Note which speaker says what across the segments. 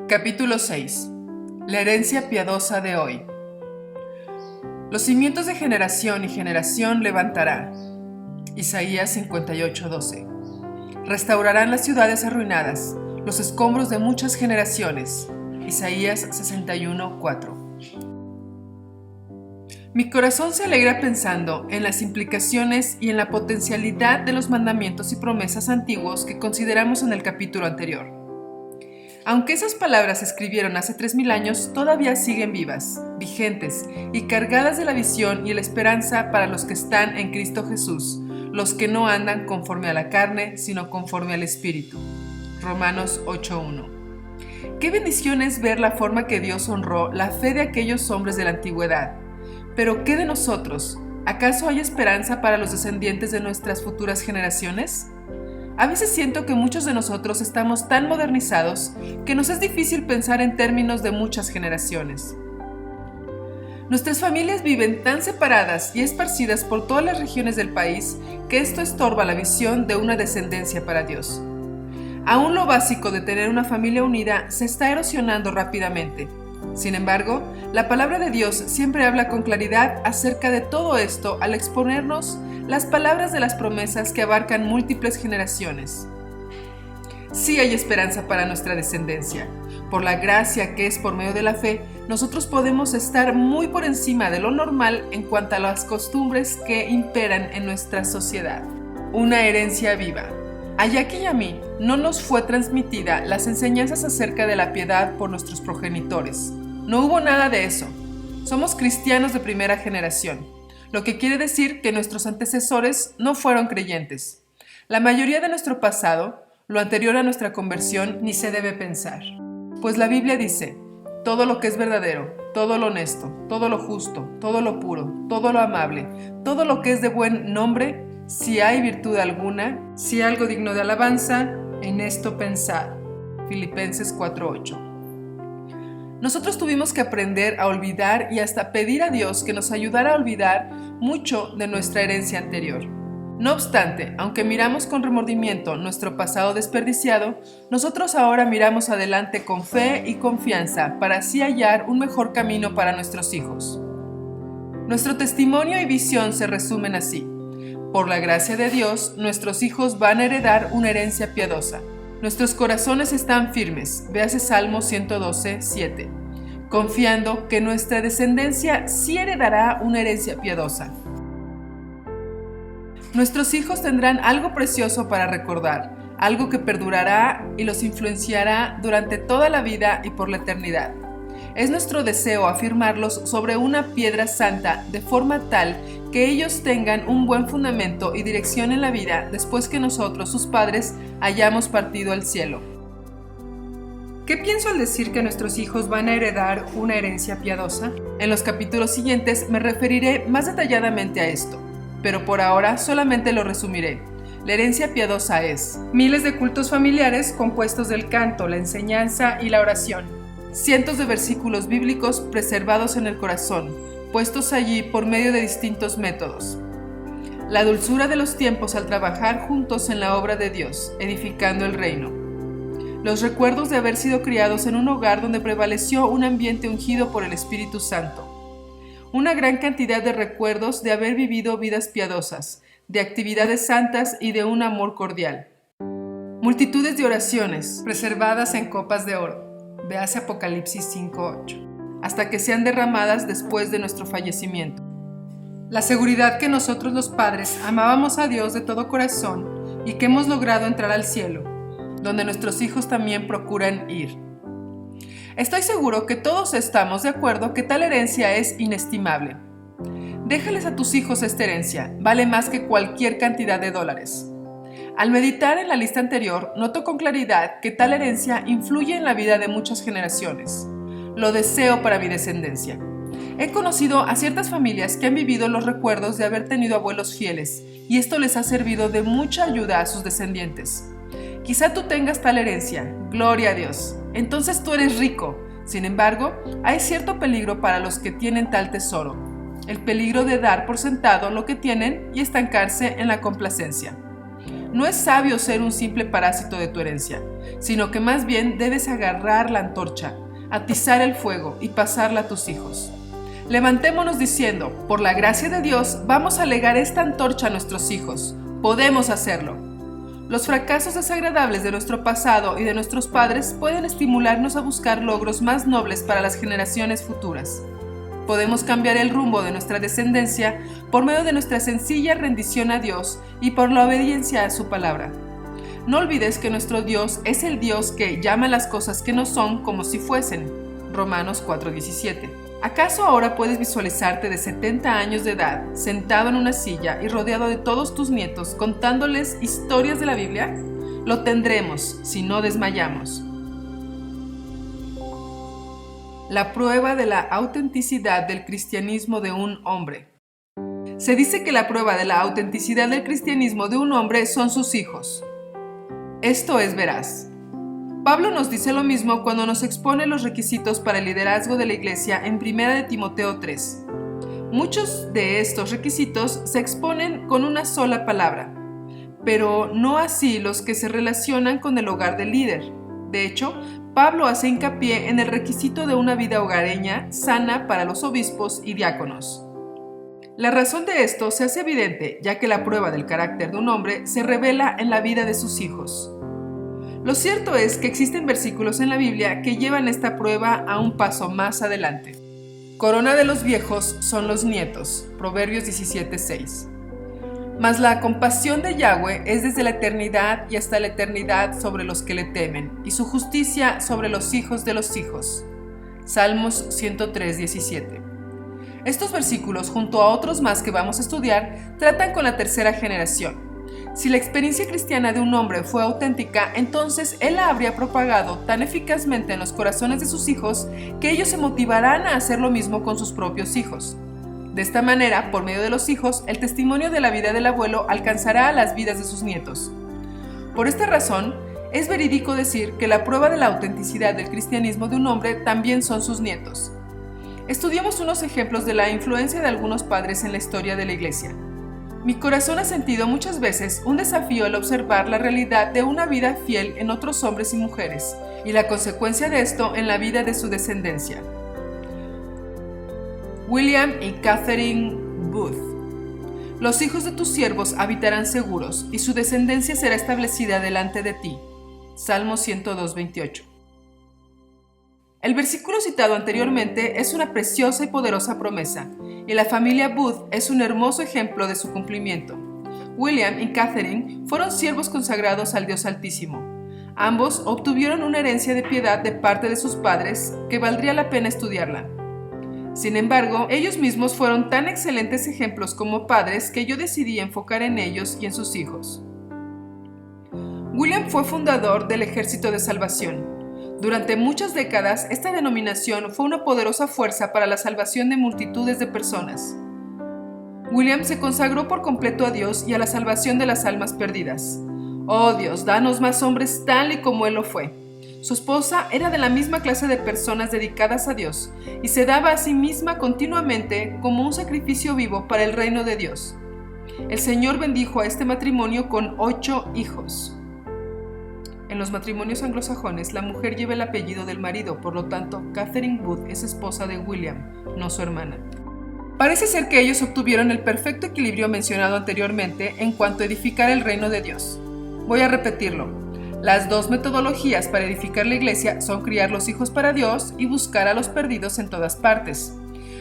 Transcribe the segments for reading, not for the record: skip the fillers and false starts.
Speaker 1: Capítulo 6. La herencia piadosa de hoy. Los cimientos de generación y generación levantará. Isaías 58:12. Restaurarán las ciudades arruinadas, los escombros de muchas generaciones. Isaías 61:4. Mi corazón se alegra pensando en las implicaciones y en la potencialidad de los mandamientos y promesas antiguos que consideramos en el capítulo anterior. Aunque esas palabras se escribieron hace 3000 años, todavía siguen vivas, vigentes y cargadas de la visión y la esperanza para los que están en Cristo Jesús, los que no andan conforme a la carne, sino conforme al Espíritu. Romanos 8:1. Qué bendición es ver la forma que Dios honró la fe de aquellos hombres de la antigüedad. Pero ¿qué de nosotros? ¿Acaso hay esperanza para los descendientes de nuestras futuras generaciones? A veces siento que muchos de nosotros estamos tan modernizados que nos es difícil pensar en términos de muchas generaciones. Nuestras familias viven tan separadas y esparcidas por todas las regiones del país que esto estorba la visión de una descendencia para Dios. Aún lo básico de tener una familia unida se está erosionando rápidamente. Sin embargo, la palabra de Dios siempre habla con claridad acerca de todo esto al exponernos las palabras de las promesas que abarcan múltiples generaciones. Sí hay esperanza para nuestra descendencia. Por la gracia que es por medio de la fe, nosotros podemos estar muy por encima de lo normal en cuanto a las costumbres que imperan en nuestra sociedad. Una herencia viva. A Jackie y a mí no nos fue transmitida las enseñanzas acerca de la piedad por nuestros progenitores. No hubo nada de eso. Somos cristianos de primera generación, lo que quiere decir que nuestros antecesores no fueron creyentes. La mayoría de nuestro pasado, lo anterior a nuestra conversión, ni se debe pensar. Pues la Biblia dice, todo lo que es verdadero, todo lo honesto, todo lo justo, todo lo puro, todo lo amable, todo lo que es de buen nombre, si hay virtud alguna, si algo digno de alabanza, en esto pensad. Filipenses 4:8. Nosotros tuvimos que aprender a olvidar y hasta pedir a Dios que nos ayudara a olvidar mucho de nuestra herencia anterior. No obstante, aunque miramos con remordimiento nuestro pasado desperdiciado, nosotros ahora miramos adelante con fe y confianza para así hallar un mejor camino para nuestros hijos. Nuestro testimonio y visión se resumen así. Por la gracia de Dios, nuestros hijos van a heredar una herencia piadosa. Nuestros corazones están firmes, véase Salmo 112:7, confiando que nuestra descendencia sí heredará una herencia piadosa. Nuestros hijos tendrán algo precioso para recordar, algo que perdurará y los influenciará durante toda la vida y por la eternidad. Es nuestro deseo afirmarlos sobre una piedra santa de forma tal que ellos tengan un buen fundamento y dirección en la vida después que nosotros, sus padres, hayamos partido al cielo. ¿Qué pienso al decir que nuestros hijos van a heredar una herencia piadosa? En los capítulos siguientes me referiré más detalladamente a esto, pero por ahora solamente lo resumiré. La herencia piadosa es miles de cultos familiares compuestos del canto, la enseñanza y la oración. Cientos de versículos bíblicos preservados en el corazón, puestos allí por medio de distintos métodos. La dulzura de los tiempos al trabajar juntos en la obra de Dios, edificando el reino. Los recuerdos de haber sido criados en un hogar donde prevaleció un ambiente ungido por el Espíritu Santo. Una gran cantidad de recuerdos de haber vivido vidas piadosas, de actividades santas y de un amor cordial. Multitudes de oraciones, preservadas en copas de oro. Véase Apocalipsis 5:8, hasta que sean derramadas después de nuestro fallecimiento. La seguridad que nosotros los padres amábamos a Dios de todo corazón y que hemos logrado entrar al cielo, donde nuestros hijos también procuran ir. Estoy seguro que todos estamos de acuerdo que tal herencia es inestimable. Déjales a tus hijos esta herencia, vale más que cualquier cantidad de dólares. Al meditar en la lista anterior, noto con claridad que tal herencia influye en la vida de muchas generaciones. Lo deseo para mi descendencia. He conocido a ciertas familias que han vivido los recuerdos de haber tenido abuelos fieles, y esto les ha servido de mucha ayuda a sus descendientes. Quizá tú tengas tal herencia, gloria a Dios. Entonces tú eres rico. Sin embargo, hay cierto peligro para los que tienen tal tesoro. El peligro de dar por sentado lo que tienen y estancarse en la complacencia. No es sabio ser un simple parásito de tu herencia, sino que más bien debes agarrar la antorcha, atizar el fuego y pasarla a tus hijos. Levantémonos diciendo, por la gracia de Dios, vamos a legar esta antorcha a nuestros hijos. Podemos hacerlo. Los fracasos desagradables de nuestro pasado y de nuestros padres pueden estimularnos a buscar logros más nobles para las generaciones futuras. Podemos cambiar el rumbo de nuestra descendencia por medio de nuestra sencilla rendición a Dios y por la obediencia a su palabra. No olvides que nuestro Dios es el Dios que llama las cosas que no son como si fuesen. Romanos 4:17. ¿Acaso ahora puedes visualizarte de 70 años de edad, sentado en una silla y rodeado de todos tus nietos, contándoles historias de la Biblia? Lo tendremos si no desmayamos. La prueba de la autenticidad del cristianismo de un hombre. Se dice que la prueba de la autenticidad del cristianismo de un hombre son sus hijos. Esto es veraz. Pablo nos dice lo mismo cuando nos expone los requisitos para el liderazgo de la iglesia en 1 de Timoteo 3. Muchos de estos requisitos se exponen con una sola palabra, pero no así los que se relacionan con el hogar del líder. De hecho, Pablo hace hincapié en el requisito de una vida hogareña sana para los obispos y diáconos. La razón de esto se hace evidente, ya que la prueba del carácter de un hombre se revela en la vida de sus hijos. Lo cierto es que existen versículos en la Biblia que llevan esta prueba a un paso más adelante. Corona de los viejos son los nietos, Proverbios 17:6. Mas la compasión de Yahweh es desde la eternidad y hasta la eternidad sobre los que le temen, y su justicia sobre los hijos de los hijos. Salmos 103:17. Estos versículos, junto a otros más que vamos a estudiar, tratan con la tercera generación. Si la experiencia cristiana de un hombre fue auténtica, entonces él la habría propagado tan eficazmente en los corazones de sus hijos que ellos se motivarán a hacer lo mismo con sus propios hijos. De esta manera, por medio de los hijos, el testimonio de la vida del abuelo alcanzará a las vidas de sus nietos. Por esta razón, es verídico decir que la prueba de la autenticidad del cristianismo de un hombre también son sus nietos. Estudiemos unos ejemplos de la influencia de algunos padres en la historia de la Iglesia. Mi corazón ha sentido muchas veces un desafío al observar la realidad de una vida fiel en otros hombres y mujeres, y la consecuencia de esto en la vida de su descendencia. William y Catherine Booth. Los hijos de tus siervos habitarán seguros, y su descendencia será establecida delante de ti. Salmo 102:28. El versículo citado anteriormente es una preciosa y poderosa promesa, y la familia Booth es un hermoso ejemplo de su cumplimiento. William y Catherine fueron siervos consagrados al Dios Altísimo. Ambos obtuvieron una herencia de piedad de parte de sus padres que valdría la pena estudiarla. Sin embargo, ellos mismos fueron tan excelentes ejemplos como padres que yo decidí enfocar en ellos y en sus hijos. William fue fundador del Ejército de Salvación. Durante muchas décadas, esta denominación fue una poderosa fuerza para la salvación de multitudes de personas. William se consagró por completo a Dios y a la salvación de las almas perdidas. Oh Dios, danos más hombres tal y como él lo fue. Su esposa era de la misma clase de personas dedicadas a Dios y se daba a sí misma continuamente como un sacrificio vivo para el reino de Dios. El Señor bendijo a este matrimonio con 8 hijos. En los matrimonios anglosajones, la mujer lleva el apellido del marido, por lo tanto, Catherine Booth es esposa de William, no su hermana. Parece ser que ellos obtuvieron el perfecto equilibrio mencionado anteriormente en cuanto a edificar el reino de Dios. Voy a repetirlo. Las dos metodologías para edificar la iglesia son criar los hijos para Dios y buscar a los perdidos en todas partes.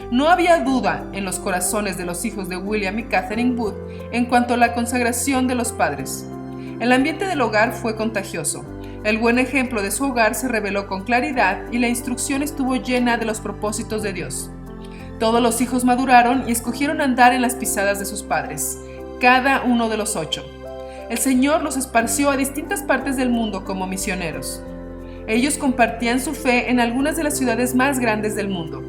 Speaker 1: No había duda en los corazones de los hijos de William y Catherine Booth en cuanto a la consagración de los padres. El ambiente del hogar fue contagioso. El buen ejemplo de su hogar se reveló con claridad y la instrucción estuvo llena de los propósitos de Dios. Todos los hijos maduraron y escogieron andar en las pisadas de sus padres, cada uno de los 8. El Señor los esparció a distintas partes del mundo como misioneros. Ellos compartían su fe en algunas de las ciudades más grandes del mundo.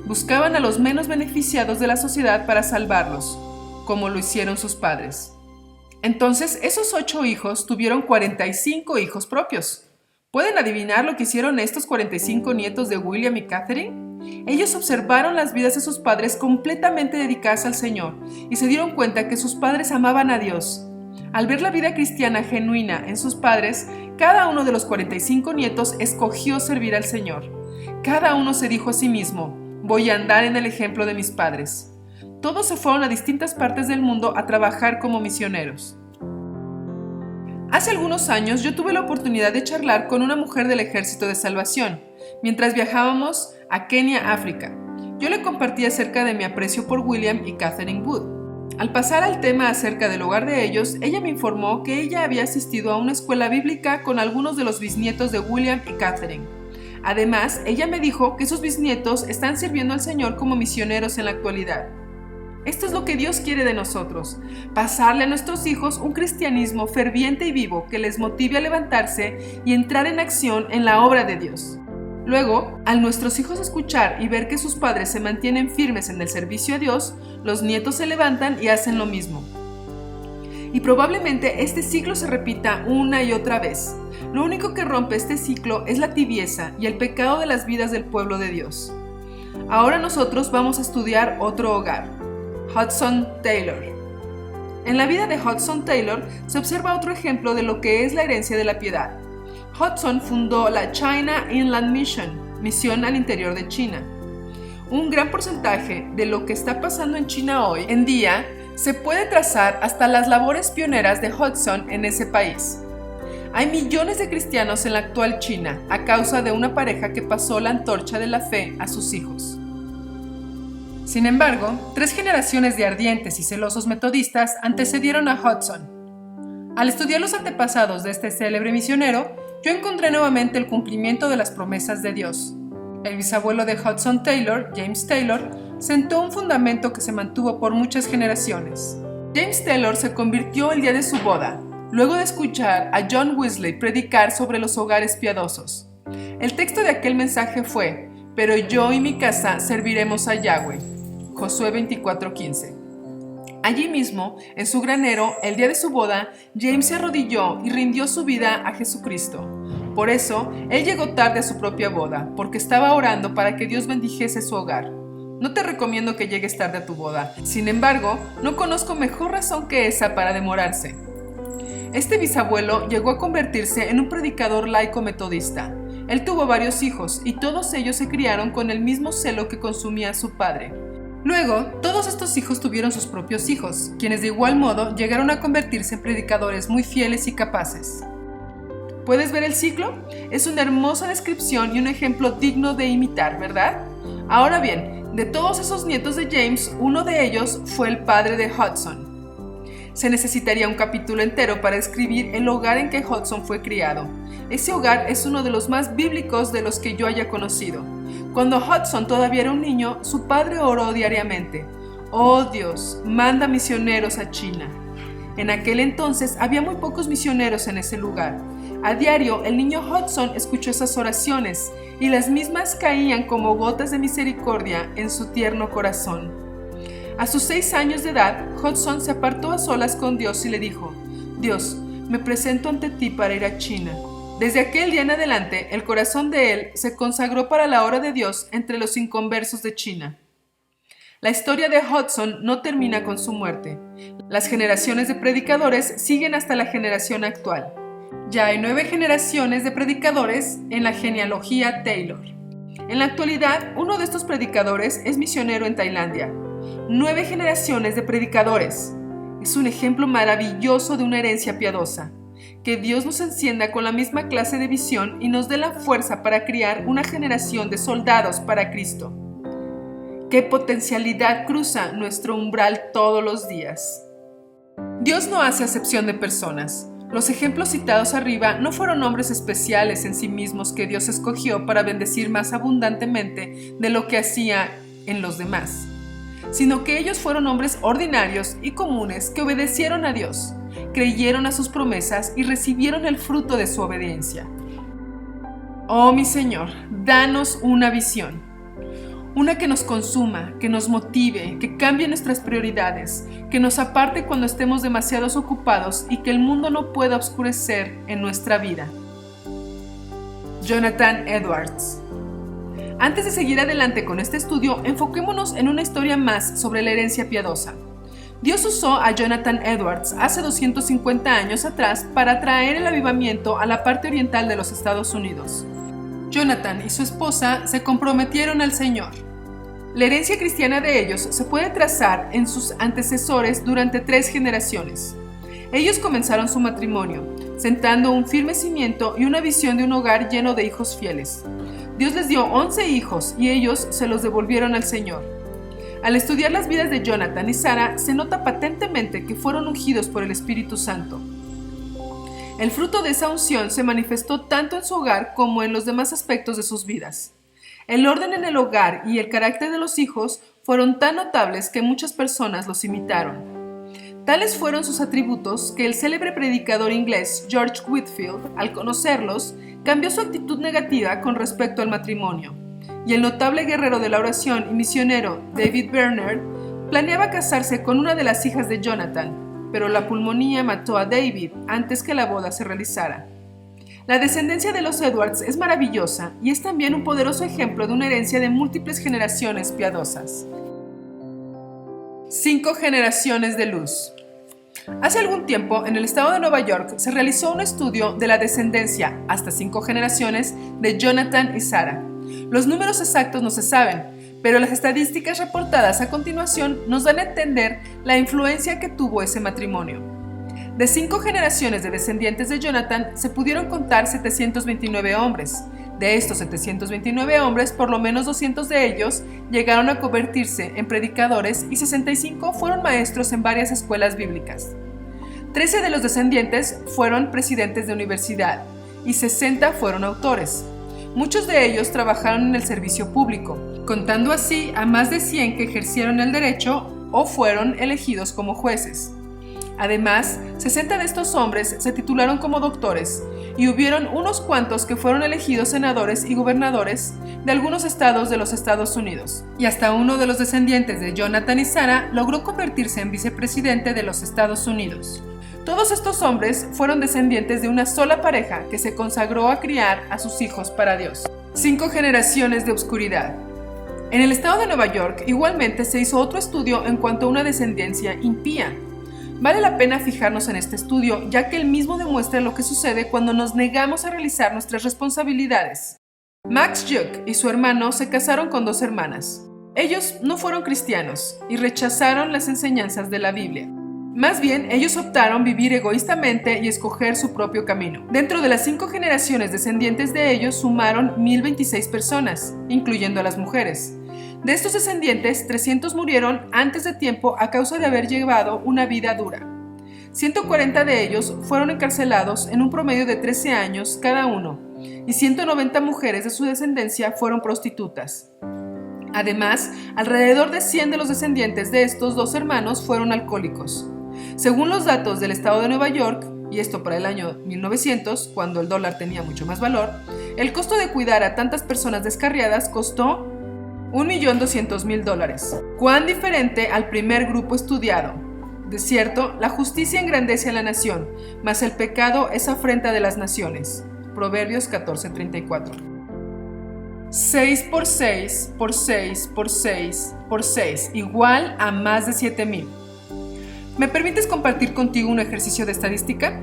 Speaker 1: Buscaban a los menos beneficiados de la sociedad para salvarlos, como lo hicieron sus padres. Entonces, esos 8 hijos tuvieron 45 hijos propios. ¿Pueden adivinar lo que hicieron estos 45 nietos de William y Catherine? Ellos observaron las vidas de sus padres completamente dedicadas al Señor y se dieron cuenta que sus padres amaban a Dios. Al ver la vida cristiana genuina en sus padres, cada uno de los 45 nietos escogió servir al Señor. Cada uno se dijo a sí mismo: voy a andar en el ejemplo de mis padres. Todos se fueron a distintas partes del mundo a trabajar como misioneros. Hace algunos años yo tuve la oportunidad de charlar con una mujer del Ejército de Salvación, mientras viajábamos a Kenia, África. Yo le compartí acerca de mi aprecio por William y Catherine Wood. Al pasar al tema acerca del hogar de ellos, ella me informó que ella había asistido a una escuela bíblica con algunos de los bisnietos de William y Catherine. Además, ella me dijo que sus bisnietos están sirviendo al Señor como misioneros en la actualidad. Esto es lo que Dios quiere de nosotros: pasarle a nuestros hijos un cristianismo ferviente y vivo que les motive a levantarse y entrar en acción en la obra de Dios. Luego, al nuestros hijos escuchar y ver que sus padres se mantienen firmes en el servicio a Dios, los nietos se levantan y hacen lo mismo. Y probablemente este ciclo se repita una y otra vez. Lo único que rompe este ciclo es la tibieza y el pecado de las vidas del pueblo de Dios. Ahora nosotros vamos a estudiar otro hogar: Hudson Taylor. En la vida de Hudson Taylor se observa otro ejemplo de lo que es la herencia de la piedad. Hudson fundó la China Inland Mission, misión al interior de China. Un gran porcentaje de lo que está pasando en China hoy en día se puede trazar hasta las labores pioneras de Hudson en ese país. Hay millones de cristianos en la actual China a causa de una pareja que pasó la antorcha de la fe a sus hijos. Sin embargo, 3 generaciones de ardientes y celosos metodistas antecedieron a Hudson. Al estudiar los antepasados de este célebre misionero, yo encontré nuevamente el cumplimiento de las promesas de Dios. El bisabuelo de Hudson Taylor, James Taylor, sentó un fundamento que se mantuvo por muchas generaciones. James Taylor se convirtió el día de su boda, luego de escuchar a John Wesley predicar sobre los hogares piadosos. El texto de aquel mensaje fue: pero yo y mi casa serviremos a Yahweh. Josué 24:15. Allí mismo, en su granero, el día de su boda, James se arrodilló y rindió su vida a Jesucristo. Por eso, él llegó tarde a su propia boda, porque estaba orando para que Dios bendijese su hogar. No te recomiendo que llegues tarde a tu boda. Sin embargo, no conozco mejor razón que esa para demorarse. Este bisabuelo llegó a convertirse en un predicador laico metodista. Él tuvo varios hijos y todos ellos se criaron con el mismo celo que consumía su padre. Luego, todos estos hijos tuvieron sus propios hijos, quienes de igual modo llegaron a convertirse en predicadores muy fieles y capaces. ¿Puedes ver el ciclo? Es una hermosa descripción y un ejemplo digno de imitar, ¿verdad? Ahora bien, de todos esos nietos de James, uno de ellos fue el padre de Hudson. Se necesitaría un capítulo entero para describir el hogar en que Hudson fue criado. Ese hogar es uno de los más bíblicos de los que yo haya conocido. Cuando Hudson todavía era un niño, su padre oró diariamente: «Oh Dios, manda misioneros a China». En aquel entonces había muy pocos misioneros en ese lugar. A diario, el niño Hudson escuchó esas oraciones y las mismas caían como gotas de misericordia en su tierno corazón. A sus 6 años de edad, Hudson se apartó a solas con Dios y le dijo: «Dios, me presento ante ti para ir a China». Desde aquel día en adelante, el corazón de él se consagró para la obra de Dios entre los inconversos de China. La historia de Hudson no termina con su muerte. Las generaciones de predicadores siguen hasta la generación actual. Ya hay 9 generaciones de predicadores en la genealogía Taylor. En la actualidad, uno de estos predicadores es misionero en Tailandia. 9 generaciones de predicadores. Es un ejemplo maravilloso de una herencia piadosa. Que Dios nos encienda con la misma clase de visión y nos dé la fuerza para criar una generación de soldados para Cristo. ¿Qué potencialidad cruza nuestro umbral todos los días? Dios no hace acepción de personas. Los ejemplos citados arriba no fueron hombres especiales en sí mismos que Dios escogió para bendecir más abundantemente de lo que hacía en los demás, sino que ellos fueron hombres ordinarios y comunes que obedecieron a Dios, creyeron a sus promesas y recibieron el fruto de su obediencia. Oh mi Señor, danos una visión, una que nos consuma, que nos motive, que cambie nuestras prioridades, que nos aparte cuando estemos demasiado ocupados y que el mundo no pueda oscurecer en nuestra vida. Jonathan Edwards. Antes de seguir adelante con este estudio, enfoquémonos en una historia más sobre la herencia piadosa. Dios usó a Jonathan Edwards hace 250 años atrás para traer el avivamiento a la parte oriental de los Estados Unidos. Jonathan y su esposa se comprometieron al Señor. La herencia cristiana de ellos se puede trazar en sus antecesores durante 3 generaciones. Ellos comenzaron su matrimonio, sentando un firme cimiento y una visión de un hogar lleno de hijos fieles. Dios les dio 11 hijos y ellos se los devolvieron al Señor. Al estudiar las vidas de Jonathan y Sara, se nota patentemente que fueron ungidos por el Espíritu Santo. El fruto de esa unción se manifestó tanto en su hogar como en los demás aspectos de sus vidas. El orden en el hogar y el carácter de los hijos fueron tan notables que muchas personas los imitaron. Tales fueron sus atributos que el célebre predicador inglés George Whitefield, al conocerlos, cambió su actitud negativa con respecto al matrimonio. Y el notable guerrero de la oración y misionero David Bernard planeaba casarse con una de las hijas de Jonathan, pero la pulmonía mató a David antes que la boda se realizara. La descendencia de los Edwards es maravillosa y es también un poderoso ejemplo de una herencia de múltiples generaciones piadosas. 5 generaciones de luz. Hace algún tiempo, en el estado de Nueva York, se realizó un estudio de la descendencia, hasta 5 generaciones, de Jonathan y Sara. Los números exactos no se saben, pero las estadísticas reportadas a continuación nos dan a entender la influencia que tuvo ese matrimonio. De 5 generaciones de descendientes de Jonathan se pudieron contar 729 hombres. De estos 729 hombres, por lo menos 200 de ellos llegaron a convertirse en predicadores y 65 fueron maestros en varias escuelas bíblicas. 13 de los descendientes fueron presidentes de universidad y 60 fueron autores. Muchos de ellos trabajaron en el servicio público, contando así a más de 100 que ejercieron el derecho o fueron elegidos como jueces. Además, 60 de estos hombres se titularon como doctores y hubieron unos cuantos que fueron elegidos senadores y gobernadores de algunos estados de los Estados Unidos. Y hasta uno de los descendientes de Jonathan y Sara logró convertirse en vicepresidente de los Estados Unidos. Todos estos hombres fueron descendientes de una sola pareja que se consagró a criar a sus hijos para Dios. 5 generaciones de oscuridad. En el estado de Nueva York igualmente se hizo otro estudio en cuanto a una descendencia impía. Vale la pena fijarnos en este estudio, ya que él mismo demuestra lo que sucede cuando nos negamos a realizar nuestras responsabilidades. Max Juck y su hermano se casaron con 2 hermanas. Ellos no fueron cristianos y rechazaron las enseñanzas de la Biblia. Más bien, ellos optaron vivir egoístamente y escoger su propio camino. Dentro de las 5 generaciones descendientes de ellos sumaron 1026 personas, incluyendo a las mujeres. De estos descendientes, 300 murieron antes de tiempo a causa de haber llevado una vida dura. 140 de ellos fueron encarcelados en un promedio de 13 años cada uno, y 190 mujeres de su descendencia fueron prostitutas. Además, alrededor de 100 de los descendientes de estos 2 hermanos fueron alcohólicos. Según los datos del estado de Nueva York, y esto para el año 1900, cuando el dólar tenía mucho más valor, el costo de cuidar a tantas personas descarriadas costó $1.200.000. ¿Cuán diferente al primer grupo estudiado? De cierto, la justicia engrandece a la nación, mas el pecado es afrenta de las naciones. Proverbios 14:34. 6 por 6 por 6 por 6 por 6 igual a más de 7,000. ¿Me permites compartir contigo un ejercicio de estadística?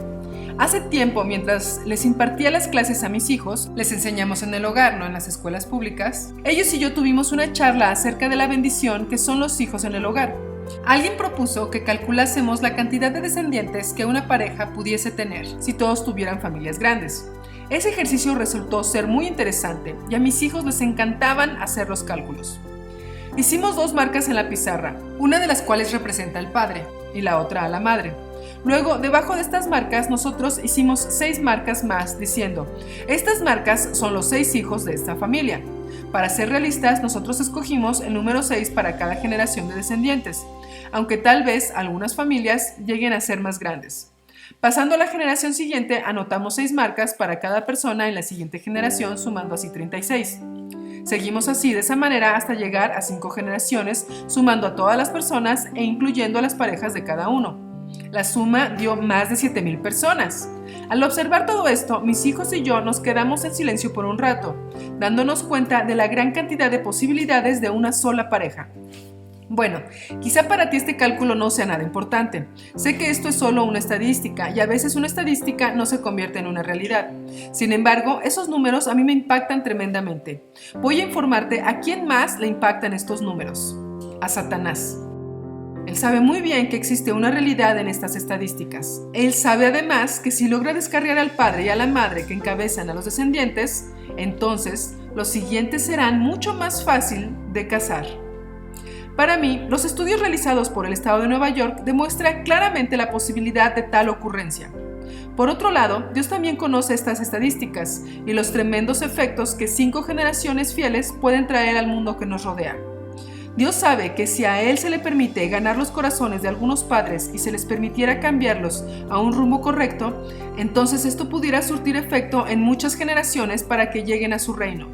Speaker 1: Hace tiempo, mientras les impartía las clases a mis hijos, les enseñamos en el hogar, no en las escuelas públicas, ellos y yo tuvimos una charla acerca de la bendición que son los hijos en el hogar. Alguien propuso que calculásemos la cantidad de descendientes que una pareja pudiese tener si todos tuvieran familias grandes. Ese ejercicio resultó ser muy interesante y a mis hijos les encantaban hacer los cálculos. Hicimos 2 marcas en la pizarra, una de las cuales representa al padre y la otra a la madre. Luego, debajo de estas marcas, nosotros hicimos 6 marcas más diciendo, estas marcas son los 6 hijos de esta familia. Para ser realistas, nosotros escogimos el número 6 para cada generación de descendientes, aunque tal vez algunas familias lleguen a ser más grandes. Pasando a la generación siguiente, anotamos 6 marcas para cada persona en la siguiente generación, sumando así 36. Seguimos así de esa manera hasta llegar a 5 generaciones, sumando a todas las personas e incluyendo a las parejas de cada uno. La suma dio más de 7,000 personas. Al observar todo esto, mis hijos y yo nos quedamos en silencio por un rato, dándonos cuenta de la gran cantidad de posibilidades de una sola pareja. Bueno, quizá para ti este cálculo no sea nada importante. Sé que esto es solo una estadística y a veces una estadística no se convierte en una realidad. Sin embargo, esos números a mí me impactan tremendamente. Voy a informarte a quién más le impactan estos números. A Satanás. Él sabe muy bien que existe una realidad en estas estadísticas. Él sabe además que si logra descarriar al padre y a la madre que encabezan a los descendientes, entonces los siguientes serán mucho más fácil de cazar. Para mí, los estudios realizados por el estado de Nueva York demuestran claramente la posibilidad de tal ocurrencia. Por otro lado, Dios también conoce estas estadísticas y los tremendos efectos que 5 generaciones fieles pueden traer al mundo que nos rodea. Dios sabe que si a Él se le permite ganar los corazones de algunos padres y se les permitiera cambiarlos a un rumbo correcto, entonces esto pudiera surtir efecto en muchas generaciones para que lleguen a su reino.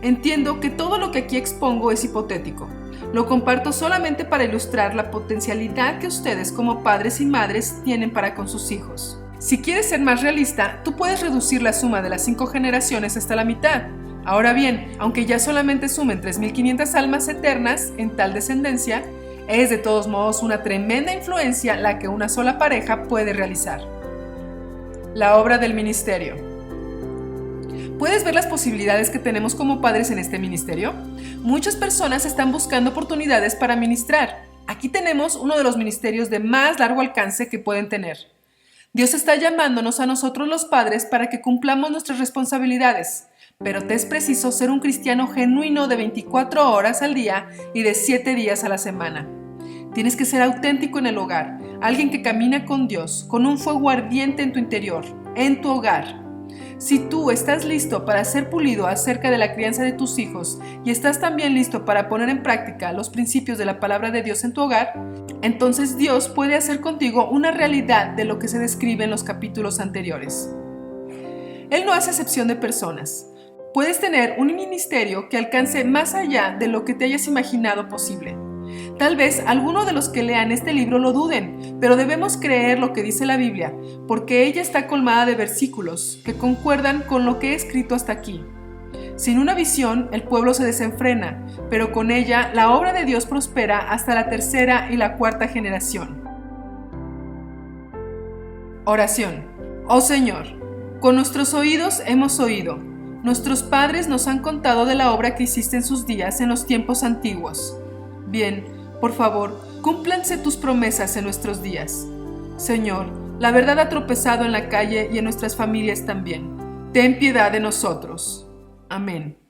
Speaker 1: Entiendo que todo lo que aquí expongo es hipotético. Lo comparto solamente para ilustrar la potencialidad que ustedes como padres y madres tienen para con sus hijos. Si quieres ser más realista, tú puedes reducir la suma de las 5 generaciones hasta la mitad. Ahora bien, aunque ya solamente sumen 3.500 almas eternas en tal descendencia, es de todos modos una tremenda influencia la que una sola pareja puede realizar. La obra del ministerio. ¿Puedes ver las posibilidades que tenemos como padres en este ministerio? Muchas personas están buscando oportunidades para ministrar. Aquí tenemos uno de los ministerios de más largo alcance que pueden tener. Dios está llamándonos a nosotros los padres para que cumplamos nuestras responsabilidades, pero te es preciso ser un cristiano genuino de 24 horas al día y de 7 días a la semana. Tienes que ser auténtico en el hogar, alguien que camina con Dios, con un fuego ardiente en tu interior, en tu hogar. Si tú estás listo para ser pulido acerca de la crianza de tus hijos y estás también listo para poner en práctica los principios de la palabra de Dios en tu hogar, entonces Dios puede hacer contigo una realidad de lo que se describe en los capítulos anteriores. Él no hace excepción de personas. Puedes tener un ministerio que alcance más allá de lo que te hayas imaginado posible. Tal vez algunos de los que lean este libro lo duden, pero debemos creer lo que dice la Biblia, porque ella está colmada de versículos que concuerdan con lo que he escrito hasta aquí. Sin una visión, el pueblo se desenfrena, pero con ella la obra de Dios prospera hasta la 3ª y la 4ª generación. Oración. Oh Señor, con nuestros oídos hemos oído. Nuestros padres nos han contado de la obra que hiciste en sus días en los tiempos antiguos. Bien, por favor, cúmplanse tus promesas en nuestros días. Señor, la verdad ha tropezado en la calle y en nuestras familias también. Ten piedad de nosotros. Amén.